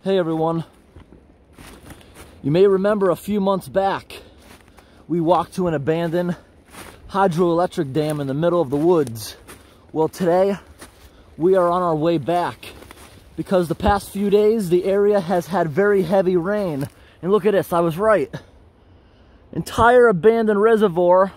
Hey everyone. You may remember a few months back, we walked to an abandoned hydroelectric dam in the middle of the woods. Well, today we are on our way back because the past few days the area has had very heavy rain. And look at this, I was right. Entire abandoned reservoir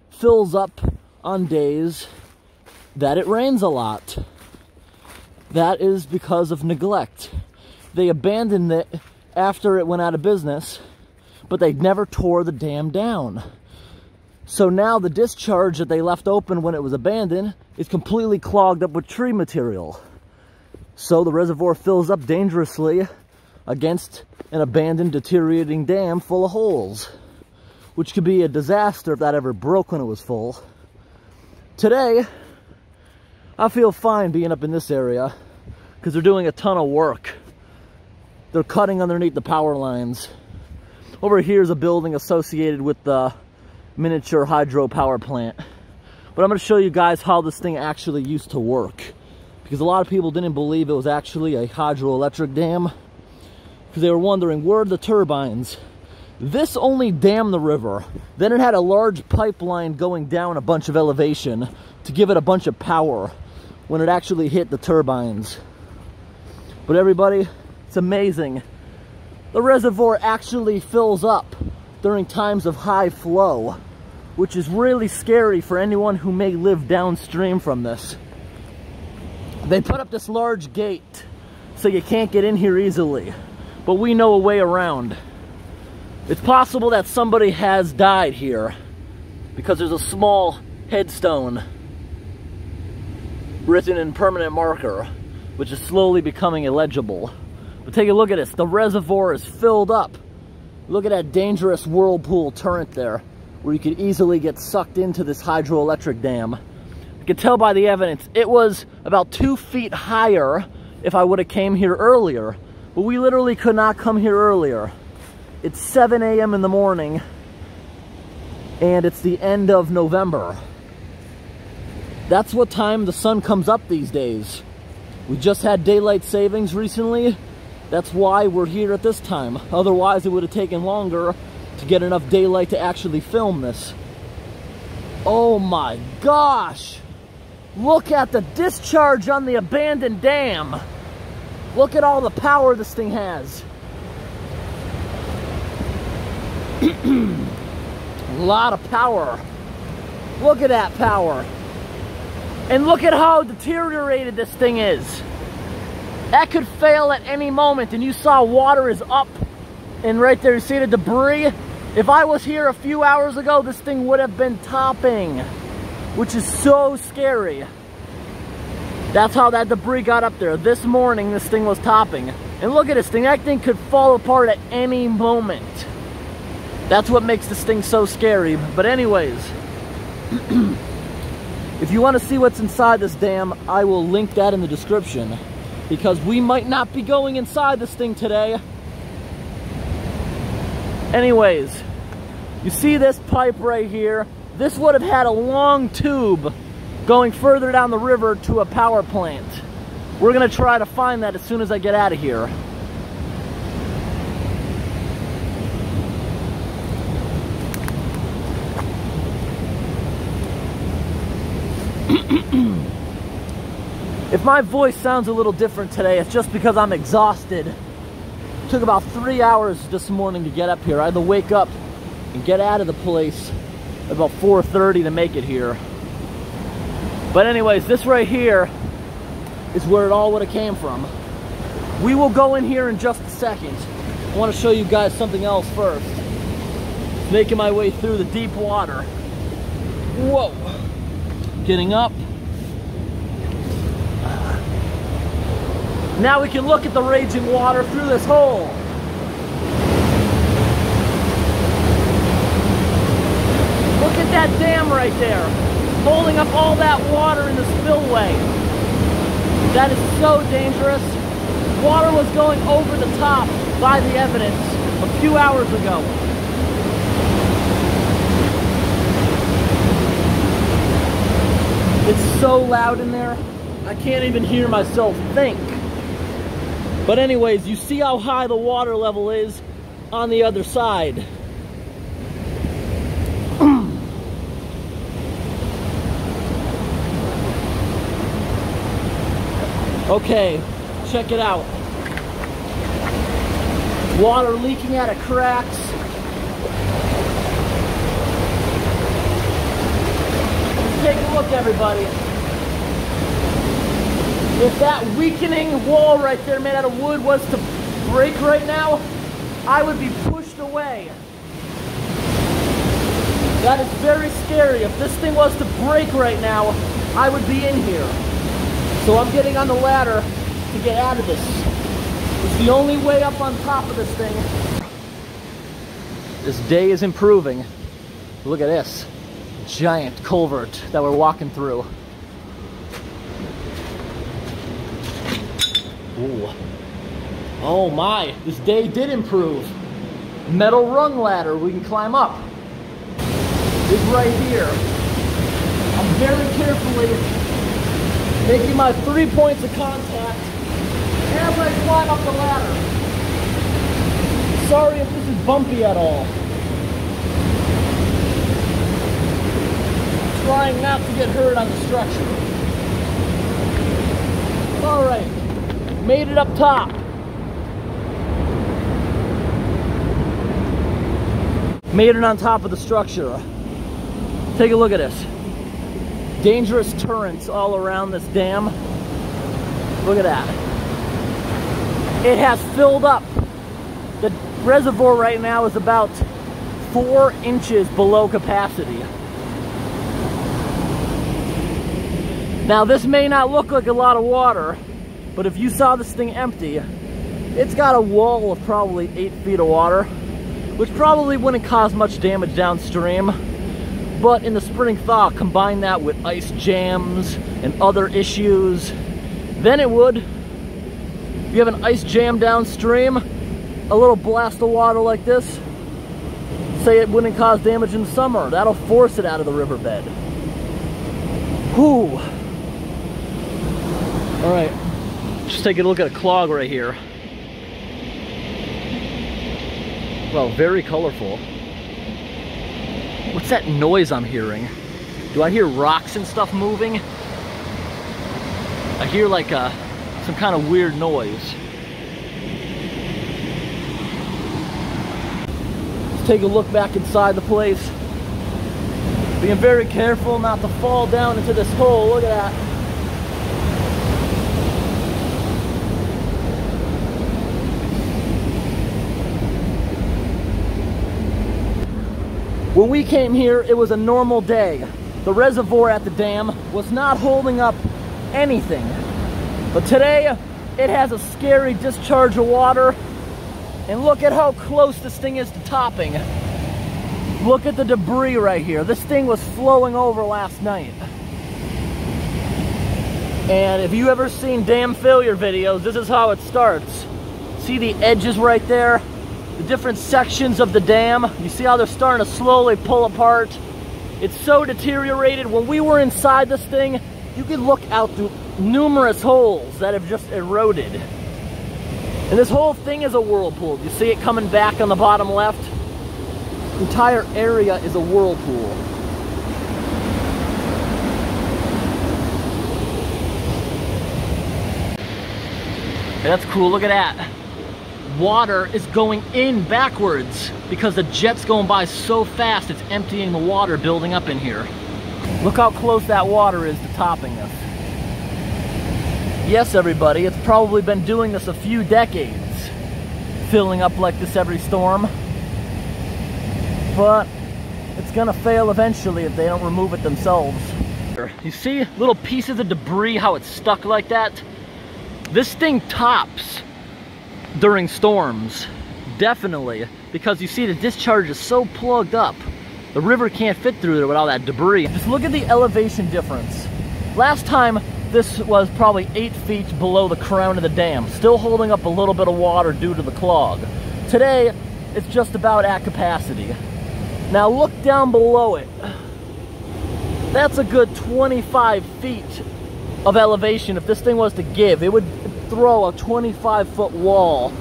fills up on days that it rains a lot. That is because of neglect. They abandoned it after it went out of business, but they never tore the dam down. So now the discharge that they left open when it was abandoned is completely clogged up with tree material. So the reservoir fills up dangerously against an abandoned, deteriorating dam full of holes, which could be a disaster if that ever broke when it was full. Today, I feel fine being up in this area because they're doing a ton of work. They're cutting underneath the power lines. Over here is a building associated with the miniature hydro power plant. But I'm going to show you guys how this thing actually used to work, because a lot of people didn't believe it was actually a hydroelectric dam, because they were wondering, where are the turbines? This only dammed the river. Then it had a large pipeline going down a bunch of elevation to give it a bunch of power when it actually hit the turbines. But everybody, it's amazing. The reservoir actually fills up during times of high flow, which is really scary for anyone who may live downstream from this. They put up this large gate so you can't get in here easily, but we know a way around. It's possible that somebody has died here because there's a small headstone written in permanent marker, which is slowly becoming illegible. But take a look at this. The reservoir is filled up. Look at that dangerous whirlpool turret there, where you could easily get sucked into this hydroelectric dam. You can tell by the evidence, it was about 2 feet higher if I would have came here earlier. But we literally could not come here earlier. It's 7 a.m. in the morning, and it's the end of November. That's what time the sun comes up these days. We just had daylight savings recently. That's why we're here at this time. Otherwise, it would have taken longer to get enough daylight to actually film this. Oh my gosh! Look at the discharge on the abandoned dam. Look at all the power this thing has. A lot of power. Look at that power. And look at how deteriorated this thing is. That could fail at any moment, and you saw water is up, and right there you see the debris. If I was here a few hours ago, this thing would have been topping, which is so scary. That's how that debris got up there. This morning, this thing was topping. And look at this thing. That thing could fall apart at any moment. That's what makes this thing so scary. But anyways, if you want to see what's inside this dam, I will link that in the description, because we might not be going inside this thing today. Anyways, you see this pipe right here? This would have had a long tube going further down the river to a power plant. We're going to try to find that as soon as I get out of here. If my voice sounds a little different today, it's just because I'm exhausted. It took about 3 hours this morning to get up here. I had to wake up and get out of the place at about 4:30 to make it here. But anyways, this right here is where it all would have came from. We will go in here in just a second. I want to show you guys something else first. Making my way through the deep water. Whoa. Getting up. Now we can look at the raging water through this hole. Look at that dam right there, holding up all that water in the spillway. That is so dangerous. Water was going over the top by the evidence a few hours ago. It's so loud in there, I can't even hear myself think. But anyways, you see how high the water level is on the other side. Okay, check it out. Water leaking out of cracks. Take a look, everybody. If that weakening wall right there made out of wood was to break right now, I would be pushed away. That is very scary. If this thing was to break right now, I would be in here. So I'm getting on the ladder to get out of this. It's the only way up on top of this thing. This day is improving. Look at this giant culvert that we're walking through. Ooh. Oh my, this day did improve. Metal rung ladder we can climb up. It's right here. I'm very carefully making my 3 points of contact as I climb up the ladder. Sorry if this is bumpy at all. Trying not to get hurt on the structure. Alright, made it up top. Made it on top of the structure. Take a look at this. Dangerous turrets all around this dam. Look at that. It has filled up. The reservoir right now is about 4 inches below capacity. Now this may not look like a lot of water, but if you saw this thing empty, it's got a wall of probably 8 feet of water, which probably wouldn't cause much damage downstream. But in the spring thaw, combine that with ice jams and other issues, then it would. If you have an ice jam downstream, a little blast of water like this, say it wouldn't cause damage in the summer. That'll force it out of the riverbed. Whew. All right, just take a look at a clog right here. Well, very colorful. What's that noise I'm hearing? Do I hear rocks and stuff moving? I hear like some kind of weird noise. Let's take a look back inside the place. Being very careful not to fall down into this hole. Look at that. When we came here, it was a normal day. The reservoir at the dam was not holding up anything. But today, it has a scary discharge of water. And look at how close this thing is to topping. Look at the debris right here. This thing was flowing over last night. And if you ever seen dam failure videos, this is how it starts. See the edges right there? The different sections of the dam, you see how they're starting to slowly pull apart. It's so deteriorated. When we were inside this thing, you could look out through numerous holes that have just eroded. And this whole thing is a whirlpool. You see it coming back on the bottom left? The entire area is a whirlpool. Hey, that's cool, look at that. Water is going in backwards because the jet's going by so fast it's emptying the water building up in here. Look how close that water is to topping this. Yes, everybody, it's probably been doing this a few decades, filling up like this every storm. But it's gonna fail eventually if they don't remove it themselves. You see little pieces of debris, how it's stuck like that? This thing tops during storms, definitely, because you see the discharge is so plugged up. The river can't fit through there with all that debris. Just look at the elevation difference. Last time, this was probably 8 feet below the crown of the dam, still holding up a little bit of water due to the clog. Today, it's just about at capacity. Now look down below it. That's a good 25 feet of elevation. If this thing was to give, it would throw a 25-foot wall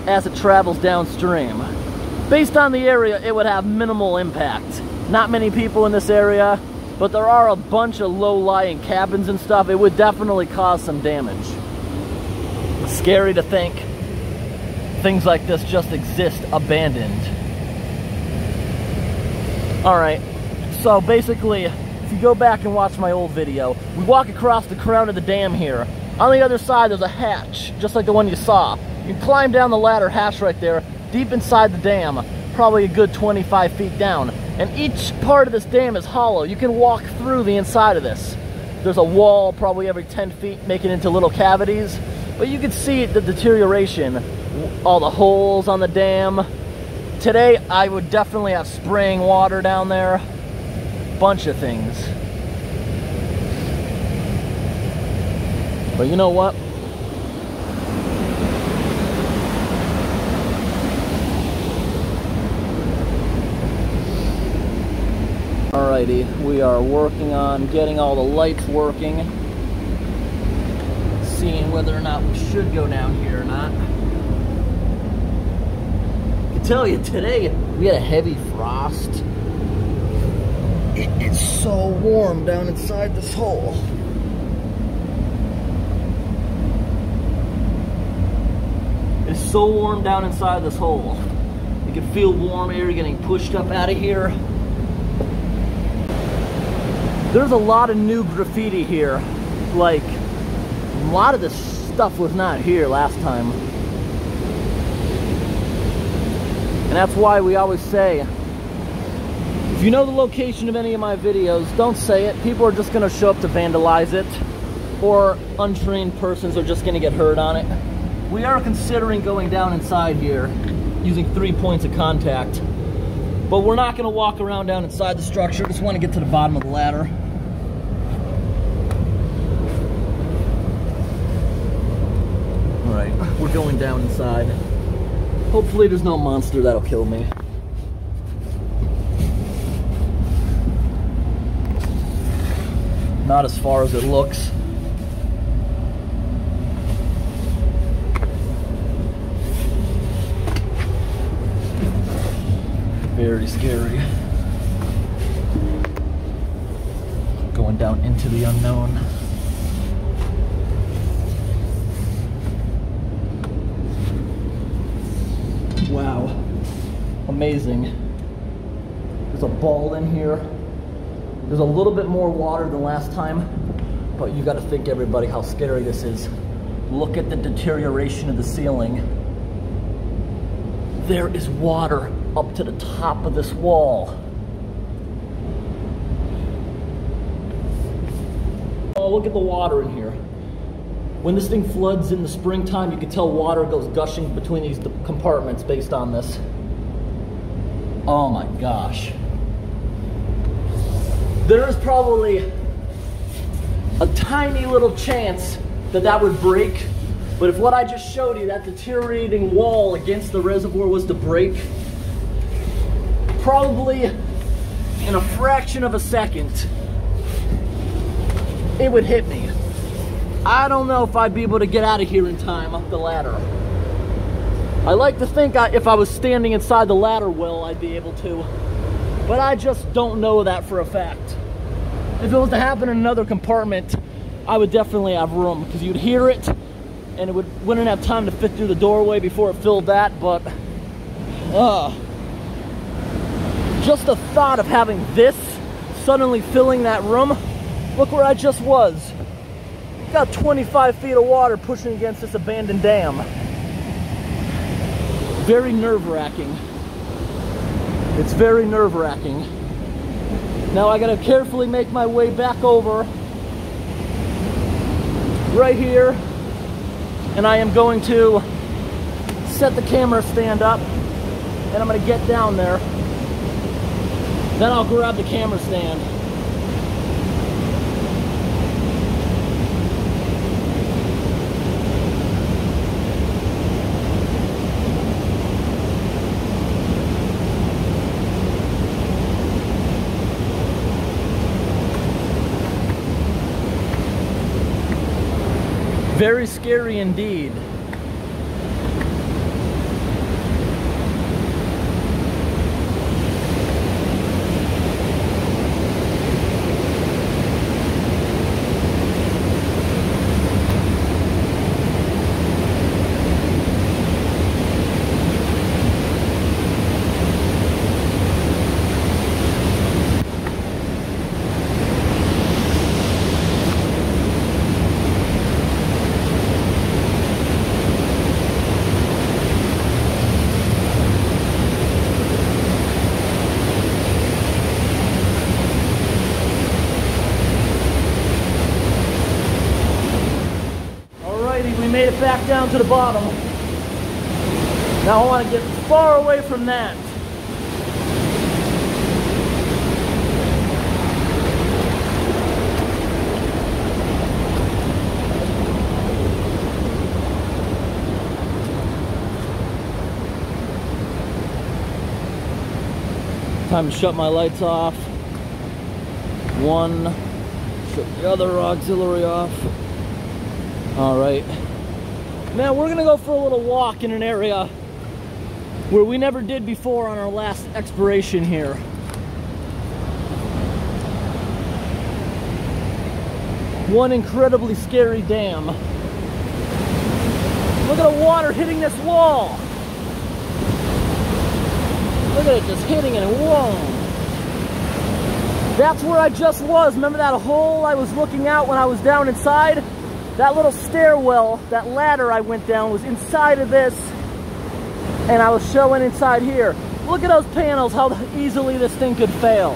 as it travels downstream. Based on the area, it would have minimal impact. Not many people in this area, but there are a bunch of low-lying cabins and stuff. It would definitely cause some damage. It's scary to think things like this just exist abandoned. All right, so basically, if you go back and watch my old video, we walk across the crown of the dam here. On the other side, there's a hatch, just like the one you saw. You can climb down the ladder hatch right there, deep inside the dam, probably a good 25 feet down. And each part of this dam is hollow. You can walk through the inside of this. There's a wall probably every 10 feet, making it into little cavities. But you can see the deterioration, all the holes on the dam. Today, I would definitely have spraying water down there. Bunch of things. But you know what? Alrighty, we are working on getting all the lights working. Seeing whether or not we should go down here or not. I can tell you, today we had a heavy frost. It's so warm down inside this hole. It's so warm down inside this hole. You can feel warm air getting pushed up out of here. There's a lot of new graffiti here. Like, a lot of this stuff was not here last time. And that's why we always say, if you know the location of any of my videos, don't say it. People are just gonna show up to vandalize it, or untrained persons are just gonna get hurt on it. We are considering going down inside here, using 3 points of contact. But we're not gonna walk around down inside the structure, just wanna get to the bottom of the ladder. All right, we're going down inside. Hopefully there's no monster that'll kill me. Not as far as it looks. Very scary. Going down into the unknown. Wow. Amazing. There's a ball in here. There's a little bit more water than last time, but you got to think, everybody, how scary this is. Look at the deterioration of the ceiling. There is water up to the top of this wall. Oh, look at the water in here. When this thing floods in the springtime, you can tell water goes gushing between these compartments based on this. Oh my gosh. There is probably a tiny little chance that that would break, but if what I just showed you, that deteriorating wall against the reservoir, was to break, probably in a fraction of a second, it would hit me. I don't know if I'd be able to get out of here in time up the ladder. I like to think if I was standing inside the ladder well, I'd be able to, but I just don't know that for a fact. If it was to happen in another compartment, I would definitely have room, because you'd hear it and it wouldn't have time to fit through the doorway before it filled that. But just the thought of having this suddenly filling that room. Look where I just was. Got 25 feet of water pushing against this abandoned dam. Very nerve-wracking. It's very nerve-wracking. Now I gotta carefully make my way back over right here, and I am going to set the camera stand up, and I'm gonna get down there. Then I'll grab the camera stand. Very scary indeed. We made it back down to the bottom. Now I want to get far away from that. Time to shut my lights off. One, shut the other auxiliary off. All right. Now we're gonna go for a little walk in an area where we never did before on our last exploration here. One incredibly scary dam. Look at the water hitting this wall. Look at it just hitting it, whoa. That's where I just was. Remember that hole I was looking out when I was down inside? That little stairwell, that ladder I went down was inside of this, and I was showing inside here. Look at those panels, how easily this thing could fail.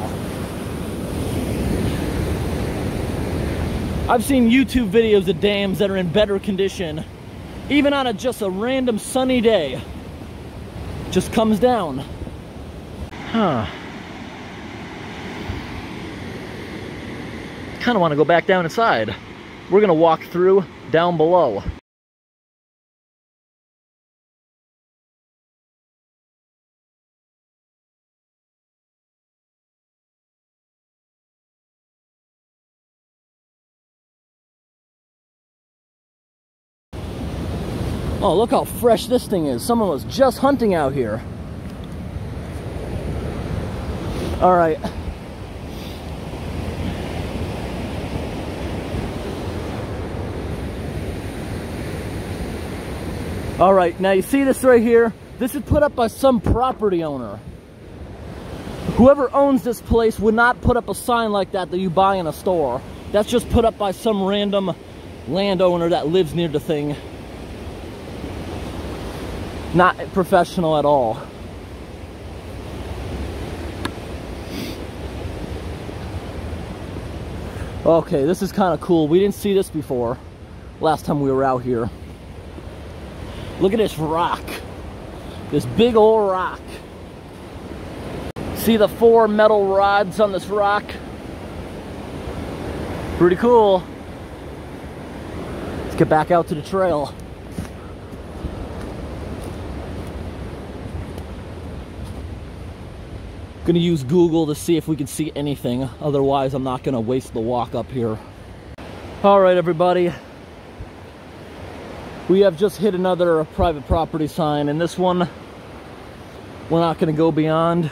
I've seen YouTube videos of dams that are in better condition, even on just a random sunny day. Just comes down. Huh. Kind of want to go back down inside. We're gonna walk through down below. Oh, look how fresh this thing is. Someone was just hunting out here. All right. All right, now you see this right here? This is put up by some property owner. Whoever owns this place would not put up a sign like that you buy in a store. That's just put up by some random landowner that lives near the thing. Not professional at all. Okay, this is kind of cool. We didn't see this before last time we were out here. Look at this rock. This big old rock. See the 4 metal rods on this rock? Pretty cool. Let's get back out to the trail. Gonna use Google to see if we can see anything. Otherwise, I'm not gonna waste the walk up here. All right, everybody. We have just hit another private property sign, and this one we're not going to go beyond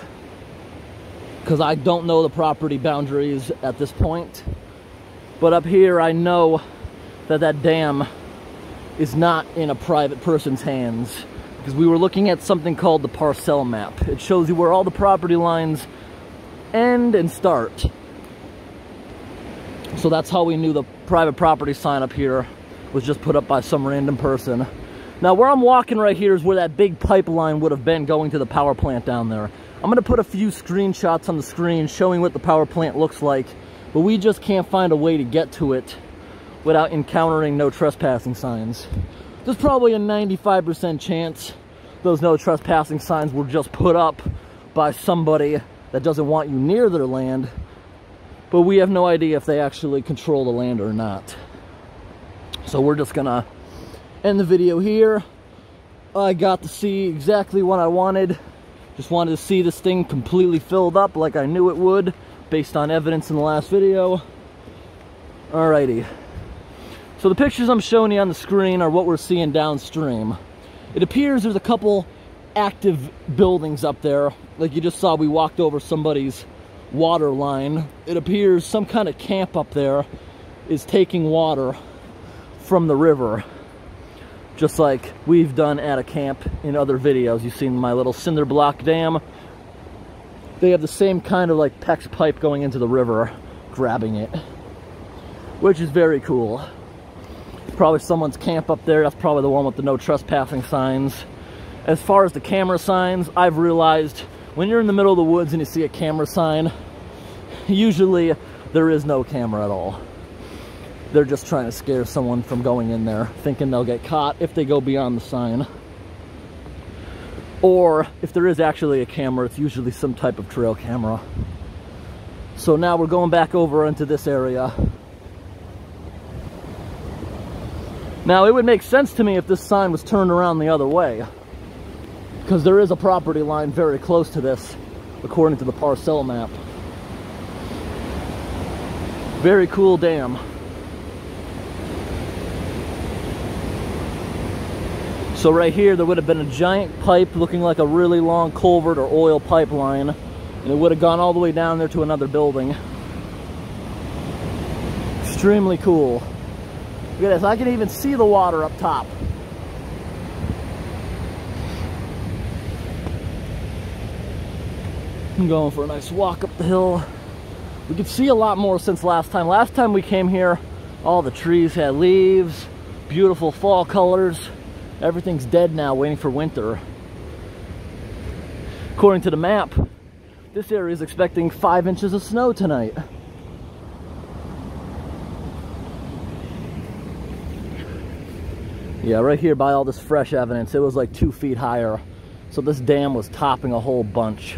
because I don't know the property boundaries at this point. But up here I know that that dam is not in a private person's hands because we were looking at something called the parcel map. It shows you where all the property lines end and start. So that's how we knew the private property sign up here was just put up by some random person. Now where I'm walking right here is where that big pipeline would have been going to the power plant down there. I'm gonna put a few screenshots on the screen showing what the power plant looks like, but we just can't find a way to get to it without encountering no trespassing signs. There's probably a 95% chance those no trespassing signs were just put up by somebody that doesn't want you near their land, but we have no idea if they actually control the land or not. So we're just gonna end the video here. I got to see exactly what I wanted. Just wanted to see this thing completely filled up like I knew it would based on evidence in the last video. Alrighty. So the pictures I'm showing you on the screen are what we're seeing downstream. It appears there's a couple active buildings up there. Like you just saw, we walked over somebody's water line. It appears some kind of camp up there is taking water from the river, just like we've done at a camp in other videos. You've seen my little cinder block dam. They have the same kind of like PEX pipe going into the river, grabbing it, which is very cool. Probably someone's camp up there. That's probably the one with the no trespassing signs. As far as the camera signs, I've realized when you're in the middle of the woods and you see a camera sign, usually there is no camera at all. They're just trying to scare someone from going in there, thinking they'll get caught if they go beyond the sign. Or if there is actually a camera, it's usually some type of trail camera. So now we're going back over into this area. Now, it would make sense to me if this sign was turned around the other way, because there is a property line very close to this, according to the parcel map. Very cool dam. So right here, there would have been a giant pipe looking like a really long culvert or oil pipeline, and it would have gone all the way down there to another building. Extremely cool. Look at this, I can even see the water up top. I'm going for a nice walk up the hill. We could see a lot more since last time. Last time we came here, all the trees had leaves, beautiful fall colors. Everything's dead now, waiting for winter. According to the map, this area is expecting 5 inches of snow tonight. Yeah, right here by all this fresh evidence, it was like 2 feet higher. So this dam was topping a whole bunch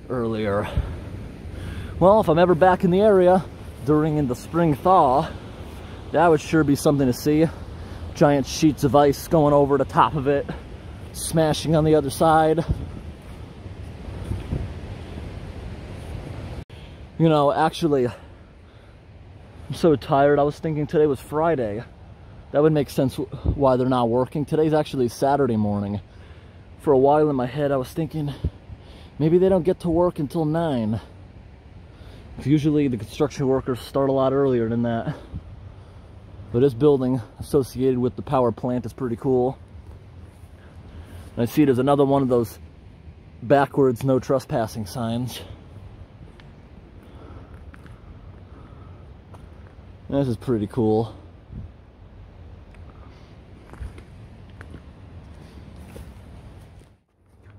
earlier. Well, if I'm ever back in the area during the spring thaw, that would sure be something to see. Giant sheets of ice going over the top of it, smashing on the other side. You know, actually, I'm so tired. I was thinking today was Friday. That would make sense why they're not working. Today's actually Saturday morning. For a while in my head, I was thinking maybe they don't get to work until 9. Usually the construction workers start a lot earlier than that. But this building associated with the power plant is pretty cool. And I see there's another one of those backwards no trespassing signs. This is pretty cool.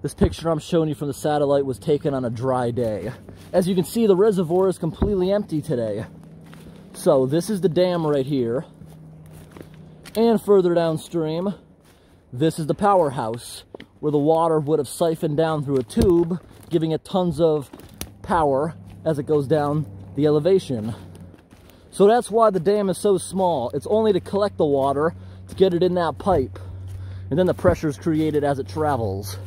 This picture I'm showing you from the satellite was taken on a dry day. As you can see, the reservoir is completely empty today. So this is the dam right here. And further downstream, this is the powerhouse, where the water would have siphoned down through a tube, giving it tons of power as it goes down the elevation. So that's why the dam is so small. It's only to collect the water, to get it in that pipe. And then the pressure is created as it travels.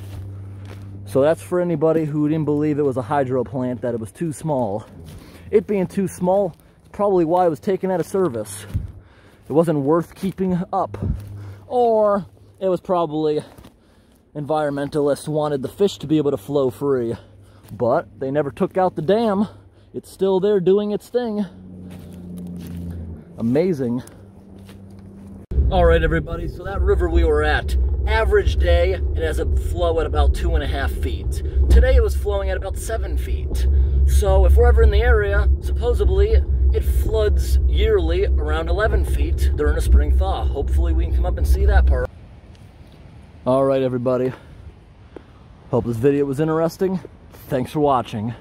So that's for anybody who didn't believe it was a hydro plant, that it was too small. It being too small is probably why it was taken out of service. It wasn't worth keeping up. Or it was probably environmentalists wanted the fish to be able to flow free. But they never took out the dam. It's still there doing its thing. Amazing. All right, everybody, so that river we were at, average day, it has a flow at about 2.5 feet. Today it was flowing at about 7 feet. So if we're ever in the area, supposedly it floods yearly around 11 feet during a spring thaw. Hopefully we can come up and see that part. All right, everybody. Hope this video was interesting. Thanks for watching.